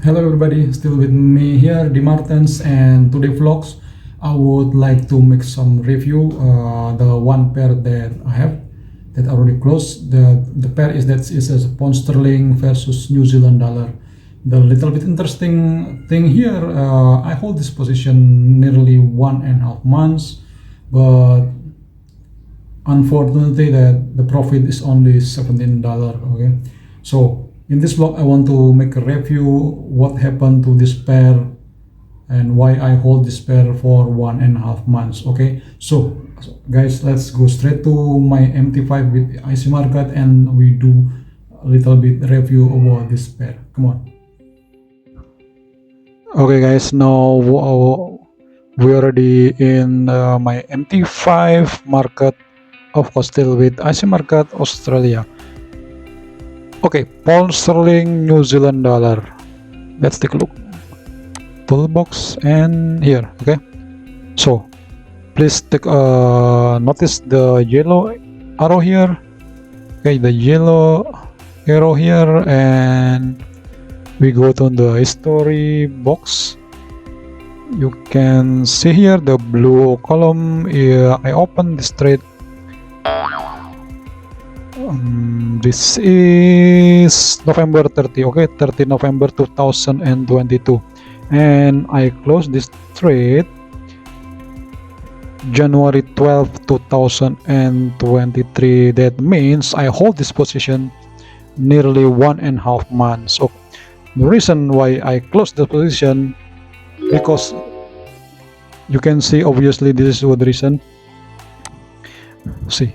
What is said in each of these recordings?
Hello everybody, still with me here, D Martens, and today vlogs. I would like to make some review. The one pair that I have that I already closed. The pair is a pound sterling versus New Zealand dollar. The little bit interesting thing here, I hold this position nearly 1.5 months, but unfortunately that the profit is only $17. Okay, so in this vlog I want to make a review what happened to this pair and why I hold this pair for 1.5 months. Okay, so guys, let's go straight to my MT5 with IC market and we do a little bit review about this pair. Come on. Okay guys, now we already in my MT5 market, of course still with IC market Australia. Okay, pound sterling, New Zealand dollar. Let's take a look. Toolbox and here. Okay, so please take notice the yellow arrow here. Okay, the yellow arrow here, and we go to the history box. You can see here the blue column. I open this trade. This is November 30, okay, 30 November 2022, and I closed this trade January 12, 2023. That means I hold this position nearly 1.5 months. So the reason why I closed the position, because you can see obviously this is what the reason. See,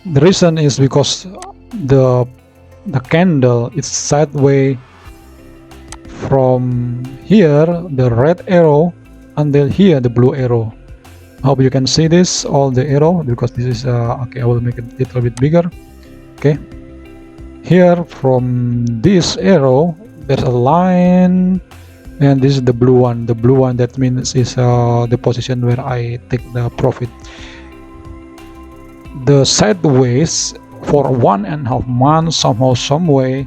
the reason is because the candle is sideways from here, the red arrow, until here, the blue arrow. I hope you can see this, all the arrow, because this is okay, I will make it a little bit bigger. Okay, here from this arrow there's a line, and this is the blue one. The blue one, that means is the position where I take the profit. The sideways for 1.5 months somehow, some way,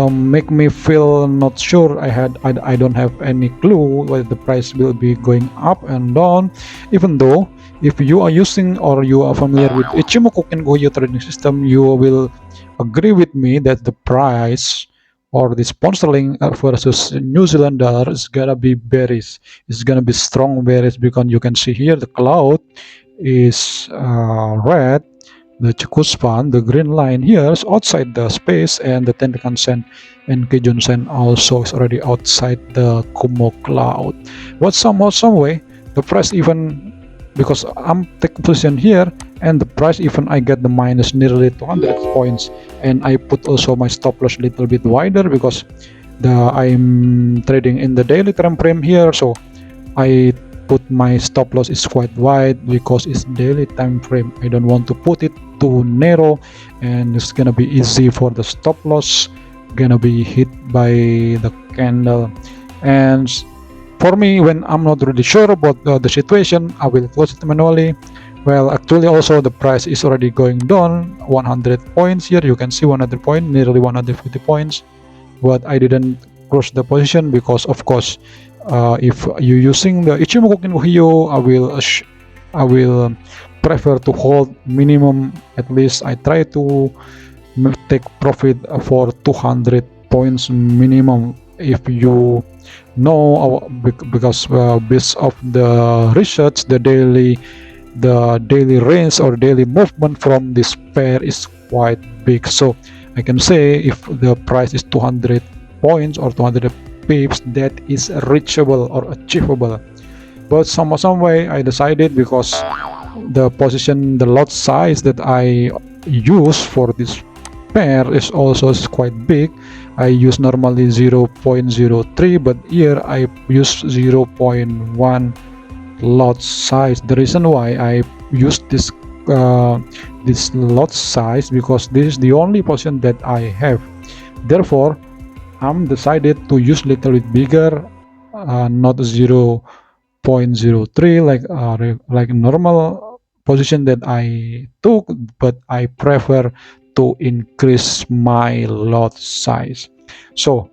make me feel not sure. I don't have any clue whether the price will be going up and down, even though if you are using or you are familiar with Ichimoku Kengoyo trading system, you will agree with me that the price or this pound sterling versus New Zealand dollar is gonna be bearish. It's gonna be strong bearish, because you can see here the cloud is red, the Chikuspan, the green line here is outside the space, and the Tenkan Sen and Kijun Sen also is already outside the Kumo cloud. But somehow, some way, the price, even because I'm taking position here, and the price even I get the minus nearly 200 points, and I put also my stop loss a little bit wider because I'm trading in the daily time frame here, so I put my stop loss is quite wide because it's daily time frame. I don't want to put it too narrow, and it's gonna be easy for the stop loss gonna be hit by the candle. And for me, when I'm not really sure about the situation, I will close it manually. Well, actually also the price is already going down 100 points here. You can see 100 points, nearly 150 points, but I didn't close the position because, of course, if you're using the Ichimoku Kengoyo, I will prefer to hold minimum. At least I try to take profit for 200 points minimum. If you know, because based of the research, the daily range or daily movement from this pair is quite big. So I can say if the price is 200 points or 200 pips, that is reachable or achievable. But some way I decided, because the position, the lot size that I use for this pair is also quite big. I use normally 0.03, but here I use 0.1 lot size. The reason why I use this lot size, because this is the only position that I have. Therefore, I'm decided to use little bit bigger, not 0.03 like normal position that I took, but I prefer to increase my lot size. So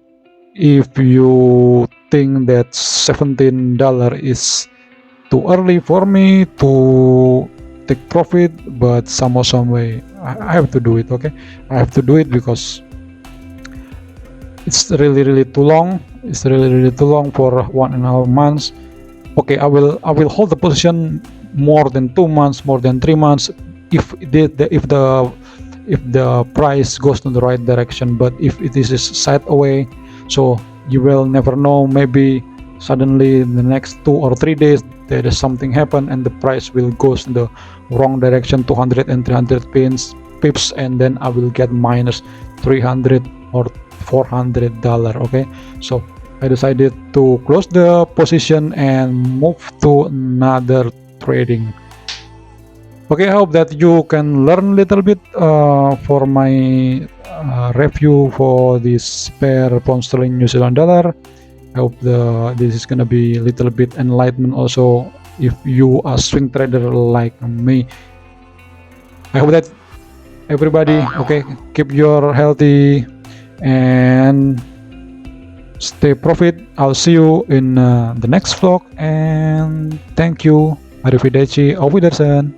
If you think that $17 is too early for me to take profit, but somehow some way I have to do it. Okay, I have to do it because it's really too long. It's really too long for 1.5 months. Okay, I will hold the position more than 2 months, more than 3 months, if the price goes in the right direction. But if it is side away, so you will never know, maybe suddenly in the next 2 or 3 days there is something happen and the price will goes in the wrong direction, 200 and 300 pips, and then I will get minus 300 or $400. Okay, so I decided to close the position and move to another trading. Okay, I hope that you can learn a little bit for my review for this pair pound sterling New Zealand dollar. I hope this is gonna be a little bit enlightenment also if you are swing trader like me. I hope that everybody, okay, keep your healthy and stay profit. I'll see you in the next vlog, and thank you. Arrivederci, auf Wiedersehen.